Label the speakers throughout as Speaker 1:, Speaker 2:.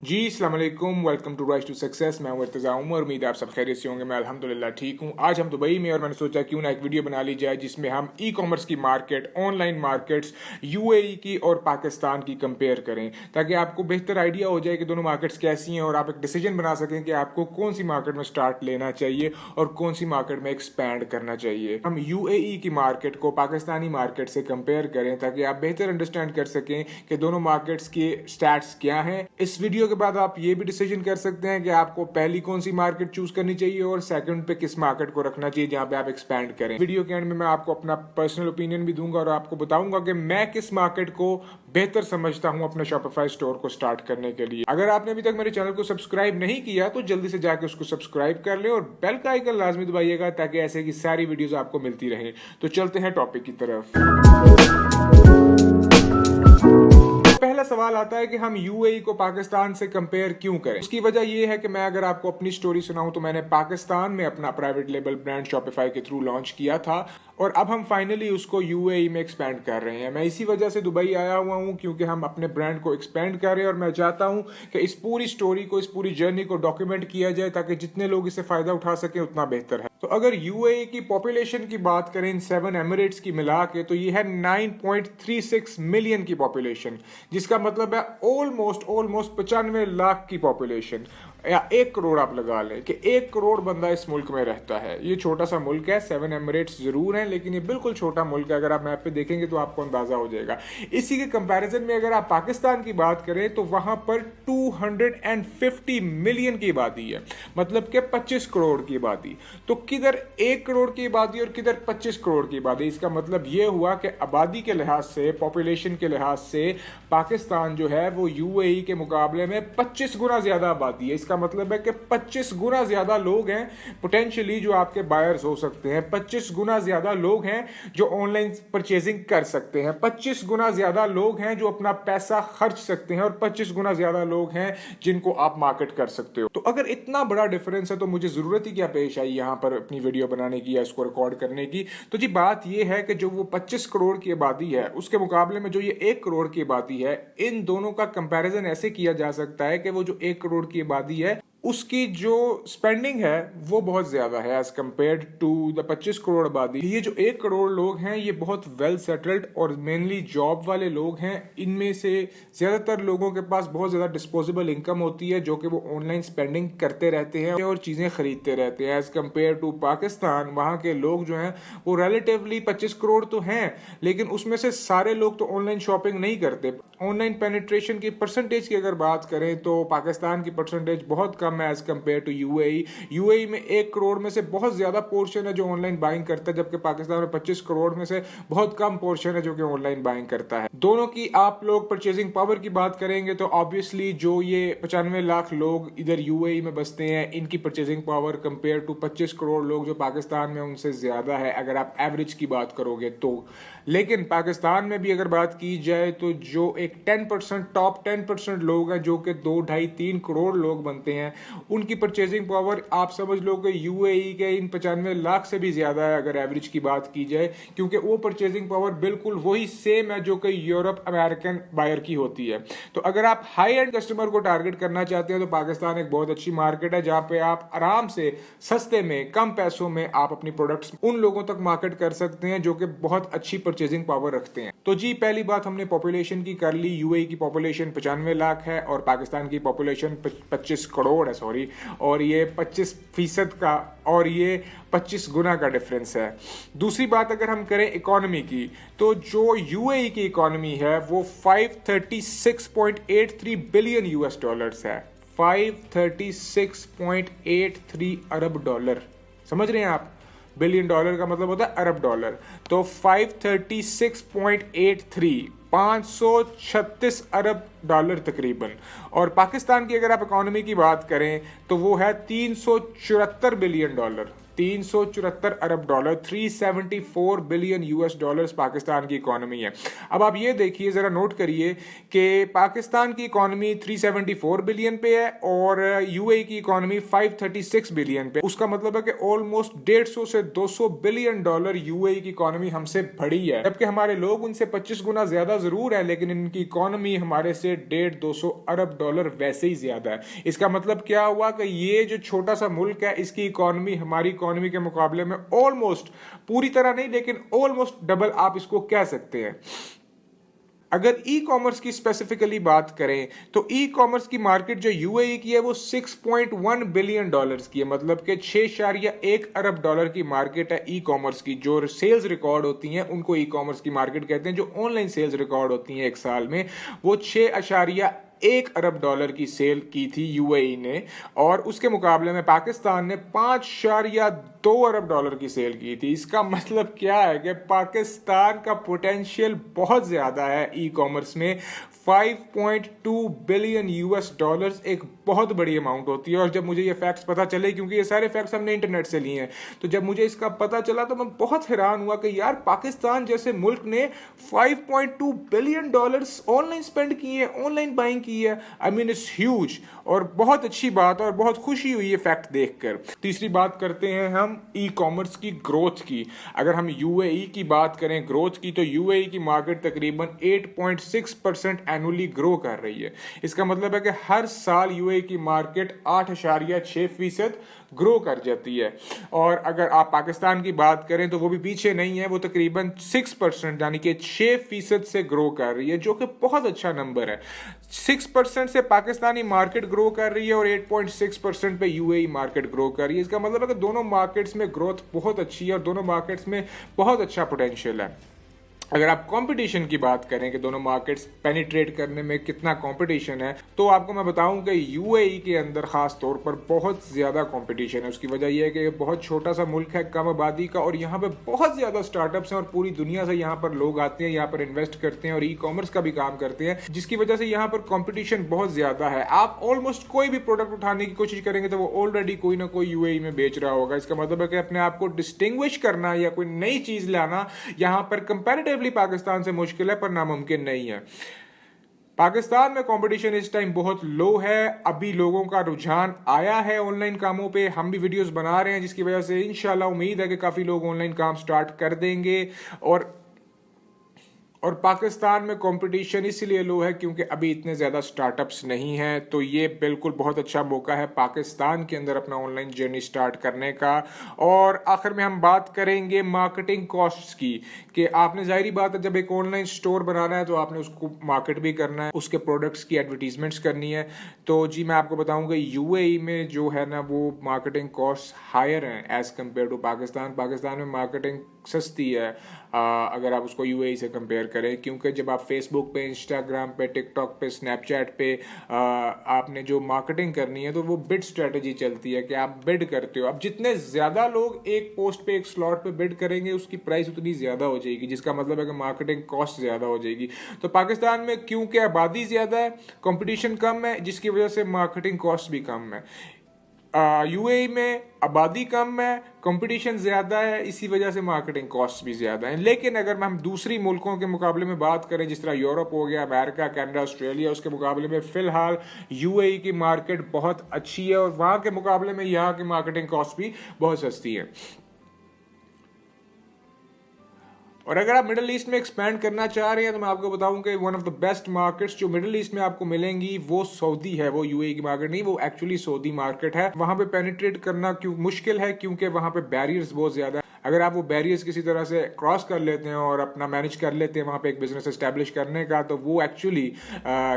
Speaker 1: जी अस्सलाम वालेकुम, welcome to rise to success. मैं इर्तिज़ा उमर, उम्मीद है आप सब खैरियत से होंगे। मैं अल्हम्दुलिल्लाह ठीक हूँ। आज हम दुबई में और मैंने सोचा क्यों ना एक वीडियो बना ली जाए जिसमें हम ई कॉमर्स की मार्केट, ऑनलाइन मार्केट्स, यूएई की और पाकिस्तान की कंपेयर करें, ताकि आपको बेहतर आइडिया हो जाए कि दोनों मार्केट्स कैसी हैं और आप एक डिसीजन बना सकें कि आपको कौन सी मार्केट में स्टार्ट लेना चाहिए और कौन सी मार्केट में एक्सपैंड करना चाहिए। हम यूएई की मार्केट को पाकिस्तानी मार्केट से कंपेयर करें ताकि आप बेहतर अंडरस्टैंड कर सकें कि दोनों मार्केट्स के स्टैट्स क्या हैं। इस वीडियो के बाद आप ये भी डिसीजन कर सकते हैं कि आपको पहली कौन सी मार्केट चूज करनी चाहिए और सेकंड पे किस मार्केट को रखना चाहिए जहां पे आप एक्सपैंड करें। वीडियो के एंड में मैं आपको अपना पर्सनल ओपिनियन भी दूंगा और आपको बताऊंगा कि मैं किस मार्केट को बेहतर समझता हूं अपने शॉपिफाई स्टोर को स्टार्ट करने के लिए। अगर आपने अभी तक मेरे चैनल को सब्सक्राइब नहीं किया तो जल्दी से जाकर उसको सब्सक्राइब कर ले और बेल का आइकन लाजमी दबाइएगा ताकि ऐसे की सारी वीडियोस आपको मिलती रहे। तो चलते हैं टॉपिक की तरफ। पहला सवाल आता है कि हम यूएई को पाकिस्तान से कंपेयर क्यों करें। उसकी वजह यह है कि मैं अगर आपको अपनी स्टोरी सुनाऊं तो मैंने पाकिस्तान में अपना प्राइवेट लेबल ब्रांड शॉपिफाई के थ्रू लॉन्च किया था और अब हम फाइनली उसको यूएई में एक्सपैंड कर रहे हैं। मैं इसी वजह से दुबई आया हुआ हूं क्योंकि हम अपने ब्रांड को एक्सपैंड कर रहे हैं और मैं चाहता हूं कि इस पूरी स्टोरी को, इस पूरी जर्नी को डॉक्यूमेंट किया जाए ताकि जितने लोग इससे फायदा उठा सके उतना बेहतर है। तो अगर यूएई की पॉपुलेशन की बात करें इन 7 एमिरेट्स की मिला के तो ये है 9.36 मिलियन की पॉपुलेशन, जिसका मतलब है ऑलमोस्ट 95 लाख की पॉपुलेशन, या 1 करोड़ आप लगा लें कि 1 करोड़ बंदा इस मुल्क में रहता है। ये छोटा सा मुल्क है, 7 एमिरेट्स जरूर हैं लेकिन ये बिल्कुल छोटा मुल्क है। अगर आप मैप पे देखेंगे तो आपको अंदाजा हो जाएगा। इसी के कंपैरिजन में अगर आप पाकिस्तान की बात करें तो वहां पर 250 मिलियन की आबादी है, मतलब कि 25 करोड़ की आबादी। तो किधर 1 करोड़ की आबादी और किधर 25 करोड़ की आबादी। इसका मतलब ये हुआ कि आबादी के लिहाज से, पॉपुलेशन के लिहाज से पाकिस्तान जो है वो यूएई के मुकाबले में 25 गुना ज्यादा आबादी है। इसका मतलब है कि 25 गुना ज्यादा लोग हैं पोटेंशियली जो आपके बायर्स हो सकते हैं, 25 गुना ज्यादा लोग हैं जो ऑनलाइन परचेजिंग कर सकते हैं, 25 गुना ज्यादा लोग हैं जो अपना पैसा खर्च सकते हैं और 25 गुना ज्यादा लोग हैं जिनको आप मार्केट कर सकते हो। तो अगर इतना बड़ा डिफरेंस है तो मुझे जरूरत ही क्या पेश आई यहां पर अपनी वीडियो बनाने की या इसको रिकॉर्ड करने की। तो जी बात यह है कि जो वो 25 करोड़ की आबादी है उसके मुकाबले में जो ये 1 करोड़ की आबादी है, इन दोनों का कंपैरिजन ऐसे किया जा सकता है कि वो जो 1 करोड़ की आबादी है उसकी जो स्पेंडिंग है वो बहुत ज्यादा है as compared to the 25 crore आबादी। ये जो 1 करोड़ लोग हैं ये बहुत वेल सेटल्ड और मेनली जॉब वाले लोग हैं। इनमें से ज्यादातर लोगों के पास बहुत ज्यादा डिस्पोजेबल इनकम होती है जो कि वो ऑनलाइन स्पेंडिंग करते रहते हैं और चीजें खरीदते रहते हैं। एज कंपेयर टू पाकिस्तान, वहां के लोग जो हैं वो रिलेटिवली 25 करोड़ तो हैं लेकिन उसमें से सारे लोग तो ऑनलाइन शॉपिंग नहीं करते। ऑनलाइन पेनिट्रेशन की परसेंटेज की अगर बात करें तो पाकिस्तान की परसेंटेज बहुत कम as compare to UAE. UAE में 1 करोड़ में से बहुत ज्यादा पोर्शन है जो ऑनलाइन बाइंग करता है, जबकि पाकिस्तान में 25 करोड़ में से बहुत कम पोर्शन है जो कि ऑनलाइन बाइंग करता है। दोनों की आप लोग परचेजिंग पावर की बात करेंगे तो ऑब्वियसली जो ये 95 लाख लोग इधर यूएई में बसते हैं इनकी purchasing power compare to 25 crore लोग जो पाकिस्तान में उनसे ज्यादा है अगर आप एवरेज की बात करोगे तो। लेकिन पाकिस्तान में भी अगर बात की जाए तो जो एक 10% टॉप 10% लोग हैं जो कि 2, 2.5, 3 करोड़ लोग बनते हैं, उनकी परचेजिंग पावर आप समझ लो कि यूएई के इन 95 लाख से भी ज्यादा है अगर एवरेज की बात की जाए, क्योंकि वो परचेजिंग पावर बिल्कुल वही सेम है जो कि यूरोप अमेरिकन बायर की होती है। तो अगर आप हाई एंड कस्टमर को टारगेट करना चाहते हैं तो पाकिस्तान एक बहुत अच्छी मार्केट है जहां पे आप आराम से सस्ते में, कम पैसों में आप अपनी प्रोडक्ट्स उन लोगों तक मार्केट कर सकते हैं जो कि बहुत अच्छी परचेजिंग पावर रखते हैं। तो जी पहली बात हमने पॉपुलेशन की कर ली। यूएई की पॉपुलेशन 95 लाख है और पाकिस्तान की पॉपुलेशन 25 करोड़ है, सॉरी, और ये 25% का और ये 25 गुना का डिफरेंस है। दूसरी बात अगर हम करें इकोनॉमी की तो जो यूएई की इकोनॉमी है वो 536.83 बिलियन यूएस डॉलर्स है। 536.83 अरब डॉलर, समझ रहे हैं आप? बिलियन डॉलर का मतलब होता है अरब डॉलर। तो 536.83 536 अरब डॉलर तकरीबन। और पाकिस्तान की अगर आप इकोनॉमी की बात करें तो वो है 374 बिलियन डॉलर। 374 अरब dollar, 374 billion US dollars Pakistan की इकोनॉमी है। अब आप ये देखिए, जरा नोट करिए कि पाकिस्तान की इकोनॉमी 374 बिलियन पे है और यूएई की इकोनॉमी 536 बिलियन पे। उसका मतलब है कि ऑलमोस्ट 150 से 200 बिलियन डॉलर यूएई की इकोनॉमी हमसे बड़ी है, जबकि हमारे लोग उनसे 25 गुना ज्यादा जरूर है, लेकिन इनकी इकोनॉमी हमारे से 150-200 अरब डॉलर वैसे ही ज्यादा है। इसका मतलब क्या हुआ कि ये जो छोटा सा मुल्क है, इसकी इकोनॉमी हमारी इकोनॉमी के मुकाबले में ऑलमोस्ट, पूरी तरह नहीं लेकिन ऑलमोस्ट डबल आप इसको कह सकते हैं। अगर ई कॉमर्स की स्पेसिफिकली बात करें तो ई कॉमर्स की मार्केट जो यूएई की है वो 6.1 बिलियन डॉलर्स की है, मतलब कि 6.1 अरब डॉलर की मार्केट है ई कॉमर्स की। जो सेल्स रिकॉर्ड होती हैं उनको ई कॉमर्स की मार्केट कहते हैं। जो ऑनलाइन सेल्स रिकॉर्ड होती हैं एक साल में, वो 6.1 अरब डॉलर की सेल की थी यूएई ने, और उसके मुकाबले में पाकिस्तान ने 5.2 अरब डॉलर की सेल की थी। इसका मतलब क्या है कि पाकिस्तान का पोटेंशियल बहुत ज्यादा है ई कॉमर्स में। 5.2 बिलियन यूएस डॉलर्स एक बहुत बड़ी अमाउंट होती है। और जब मुझे ये फैक्ट्स पता चले, क्योंकि ये सारे फैक्ट्स हमने इंटरनेट से लिए हैं, तो जब मुझे इसका पता चला तो मैं बहुत हैरान हुआ कि यार पाकिस्तान जैसे मुल्क ने 5.2 बिलियन डॉलर्स ऑनलाइन स्पेंड किए हैं, ऑनलाइन बाइंग की है। आई मीन इट्स ह्यूज, और बहुत अच्छी बात और बहुत खुशी हुई ये फैक्ट देखकर। तीसरी बात करते हैं हम ई कॉमर्स की ग्रोथ की। अगर हम यूएई की बात करें ग्रोथ की, तो यूएई की मार्केट तकरीबन 8.6% एनुअली ग्रो कर रही है। इसका मतलब है कि हर साल यूएई की मार्केट 8.6% ग्रो कर जाती है। और अगर आप पाकिस्तान की बात करें तो वो भी पीछे नहीं है, वो तकरीबन 6% यानी कि 6% से ग्रो कर रही है, जो कि बहुत अच्छा नंबर है। 6% से पाकिस्तानी मार्केट ग्रो कर रही है और 8.6% पे यूएई मार्केट ग्रो कर रही है। इसका मतलब है कि दोनों मार्केट्स में ग्रोथ बहुत अच्छी है और दोनों मार्केट्स में बहुत अच्छा पोटेंशियल है। अगर आप कंपटीशन की बात करें कि दोनों मार्केट्स पेनिट्रेट करने में कितना कंपटीशन है, तो आपको मैं बताऊं कि यूएई के अंदर खास तौर पर बहुत ज़्यादा कंपटीशन है। उसकी वजह यह है कि ये बहुत छोटा सा मुल्क है, कम आबादी का, और यहाँ पे बहुत ज़्यादा स्टार्टअप्स हैं और पूरी दुनिया से यहाँ पर लोग आते हैं, यहाँ पर इन्वेस्ट करते हैं और ई कॉमर्स का भी काम करते हैं, जिसकी वजह से यहाँ पर कॉम्पिटिशन बहुत ज़्यादा है। आप ऑलमोस्ट कोई भी प्रोडक्ट उठाने की कोशिश करेंगे तो वो ऑलरेडी कोई ना कोई यूएई में बेच रहा होगा। इसका मतलब है कि अपने आप को डिस्टिंग्विश करना या कोई नई चीज़ लाना यहाँ पर कंपैरेटिवली पाकिस्तान से मुश्किल है, पर नामुमकिन नहीं है। पाकिस्तान में कंपटीशन इस टाइम बहुत लो है। अभी लोगों का रुझान आया है ऑनलाइन कामों पे, हम भी वीडियोस बना रहे हैं, जिसकी वजह से इंशाल्लाह उम्मीद है कि काफ़ी लोग ऑनलाइन काम स्टार्ट कर देंगे। और पाकिस्तान में कंपटीशन इसलिए लो है क्योंकि अभी इतने ज़्यादा स्टार्टअप्स नहीं हैं। तो ये बिल्कुल बहुत अच्छा मौका है पाकिस्तान के अंदर अपना ऑनलाइन जर्नी स्टार्ट करने का। और आखिर में हम बात करेंगे मार्केटिंग कॉस्ट्स की, कि आपने जाहिर बात है जब एक ऑनलाइन स्टोर बनाना है तो आपने उसको मार्केट भी करना है, उसके प्रोडक्ट्स की एडवर्टीजमेंट्स करनी है। तो जी मैं आपको बताऊँगा यूएई में जो है ना वो मार्केटिंग कॉस्ट हायर हैं as compare to Pakistan. Pakistan में मार्केटिंग सस्ती है अगर आप उसको यूएई से कंपेयर करें, क्योंकि जब आप फेसबुक पे, इंस्टाग्राम पे, टिकटॉक पे, स्नैपचैट पे आपने जो मार्केटिंग करनी है तो वो बिड स्ट्रेटजी चलती है कि आप बिड करते हो। अब जितने ज़्यादा लोग एक पोस्ट पे, एक स्लॉट पे बिड करेंगे उसकी प्राइस उतनी ज़्यादा हो जाएगी, जिसका मतलब है कि मार्केटिंग कॉस्ट ज़्यादा हो जाएगी। तो पाकिस्तान में क्योंकि आबादी ज़्यादा है, कंपटीशन कम है, जिसकी वजह से मार्केटिंग कॉस्ट भी कम है। यूएई में आबादी कम है, कंपटीशन ज़्यादा है, इसी वजह से मार्केटिंग कॉस्ट भी ज़्यादा है। लेकिन अगर हम दूसरी मुल्कों के मुकाबले में बात करें, जिस तरह यूरोप हो गया, अमेरिका, कनाडा, ऑस्ट्रेलिया, उसके मुकाबले में फ़िलहाल यूएई की मार्केट बहुत अच्छी है और वहाँ के मुकाबले में यहाँ की मार्केटिंग कॉस्ट भी बहुत सस्ती है। और अगर आप मिडिल ईस्ट में एक्सपैंड करना चाह रहे हैं तो मैं आपको बताऊं कि one of the best markets जो मिडिल ईस्ट में आपको मिलेंगी वो सऊदी है। वो यूएई की मार्केट नहीं, वो एक्चुअली सऊदी मार्केट है। वहां पे पेनिट्रेट करना क्यों मुश्किल है, क्योंकि वहां पे बैरियर्स बहुत ज्यादा है। अगर आप वो बैरियर्स किसी तरह से क्रॉस कर लेते हैं और अपना मैनेज कर लेते हैं वहाँ पे एक बिजनेस एस्टेब्लिश करने का, तो वो एक्चुअली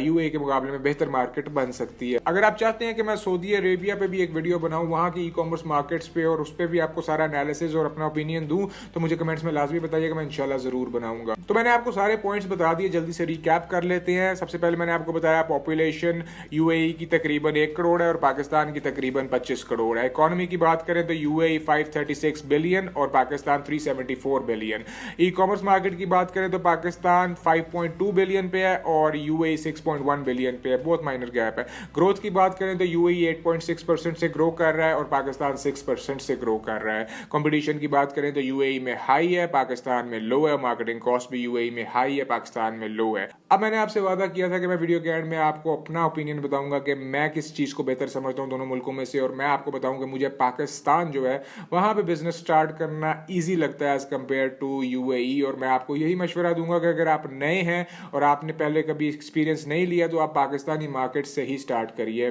Speaker 1: यूएई के मुकाबले में बेहतर मार्केट बन सकती है। अगर आप चाहते हैं कि मैं सऊदी अरेबिया पे भी एक वीडियो बनाऊं, वहाँ की ई कॉमर्स मार्केट्स पे, और उस पर भी आपको सारा एनालिसिस और अपना ओपिनियन दूं, तो मुझे कमेंट्स में लाजमी बताइएगा, मैं इंशाल्लाह जरूर बनाऊंगा। तो मैंने आपको सारे पॉइंट्स बता दिए, जल्दी से रिकैप कर लेते हैं। सबसे पहले मैंने आपको बताया पॉपुलेशन यूएई की तकरीबन 1 करोड़ है और पाकिस्तान की तकरीबन 25 करोड़ है। इकोनॉमी की बात करें तो यूएई 536 बिलियन और Pakistan 374 billion. E commerce market की बात करें तो पाकिस्तान 5.2 बिलियन पे है और यूएई 6.1 बिलियन पे है, बहुत माइनर गैप है। ग्रोथ की बात करें तो यूएई 8.6% से ग्रो कर रहा है और पाकिस्तान 6% से ग्रो कर रहा है। कंपटीशन की बात करें तो यूएई में हाई है, पाकिस्तान में लो है। मार्केटिंग कॉस्ट भी यूएई में हाई है, पाकिस्तान में लो है। अब मैंने आपसे वादा किया था कि मैं वीडियो के एंड में आपको अपना ओपिनियन बताऊंगा कि मैं किस चीज को बेहतर समझता हूं दोनों मुल्कों में से, और मैं आपको बताऊंगा मुझे पाकिस्तान जो है वहां पे बिजनेस स्टार्ट करना इजी लगता है एज कंपेयर टू यूएई। और मैं आपको यही मशवरा दूंगा कि अगर आप नए हैं और आपने पहले कभी एक्सपीरियंस नहीं लिया तो आप पाकिस्तानी मार्केट से ही स्टार्ट करिए।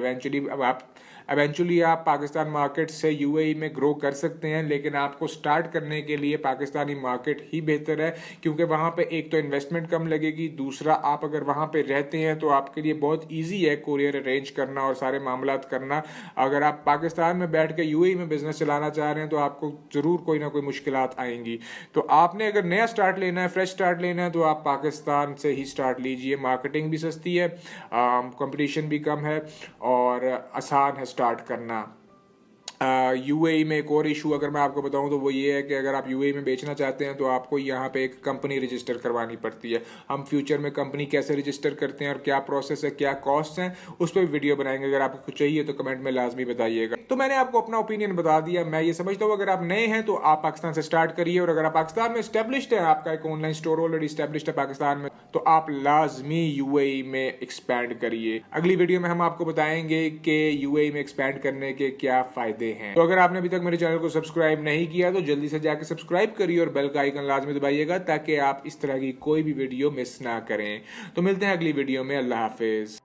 Speaker 1: इवेंचुअली आप पाकिस्तान मार्केट से यूएई में ग्रो कर सकते हैं, लेकिन आपको स्टार्ट करने के लिए पाकिस्तानी मार्केट ही बेहतर है, क्योंकि वहाँ पे एक तो इन्वेस्टमेंट कम लगेगी, दूसरा आप अगर वहाँ पे रहते हैं तो आपके लिए बहुत इजी है कोरियर अरेंज करना और सारे मामलात करना। अगर आप पाकिस्तान में बैठ के यूएई में बिजनेस चलाना चाह रहे हैं तो आपको ज़रूर कोई ना कोई मुश्किलात आएंगी। तो आपने अगर नया स्टार्ट लेना है, फ्रेश स्टार्ट लेना है, तो आप पाकिस्तान से ही स्टार्ट लीजिए। मार्केटिंग भी सस्ती है, कंपटीशन भी कम है और आसान है स्टार्ट करना। यूएई में एक और इशू अगर मैं आपको बताऊं तो वो ये है कि अगर आप यूएई में बेचना चाहते हैं तो आपको यहाँ पे एक कंपनी रजिस्टर करवानी पड़ती है। हम फ्यूचर में कंपनी कैसे रजिस्टर करते हैं और क्या प्रोसेस है, क्या कॉस्ट हैं, उस पर भी वीडियो बनाएंगे। अगर आपको चाहिए तो कमेंट में लाजमी बताइएगा। तो मैंने आपको अपना ओपिनियन बता दिया। मैं ये समझता हूँ अगर आप नए हैं तो आप पाकिस्तान से स्टार्ट करिए, और अगर आप पाकिस्तान में स्टैब्लिश्ड है, आपका एक ऑनलाइन स्टोर ऑलरेडी स्टैब्लिश्ड है पाकिस्तान में, तो आप लाजमी यूएई में एक्सपैंड करिए। अगली वीडियो में हम आपको बताएंगे कि यूएई में एक्सपैंड करने के क्या फायदे हैं। तो अगर आपने अभी तक मेरे चैनल को सब्सक्राइब नहीं किया तो जल्दी से जाकर सब्सक्राइब करिए और बेल का आइकन लाजमी दबाइएगा ताकि आप इस तरह की कोई भी वीडियो मिस ना करें। तो मिलते हैं अगली वीडियो में। अल्लाह हाफिज।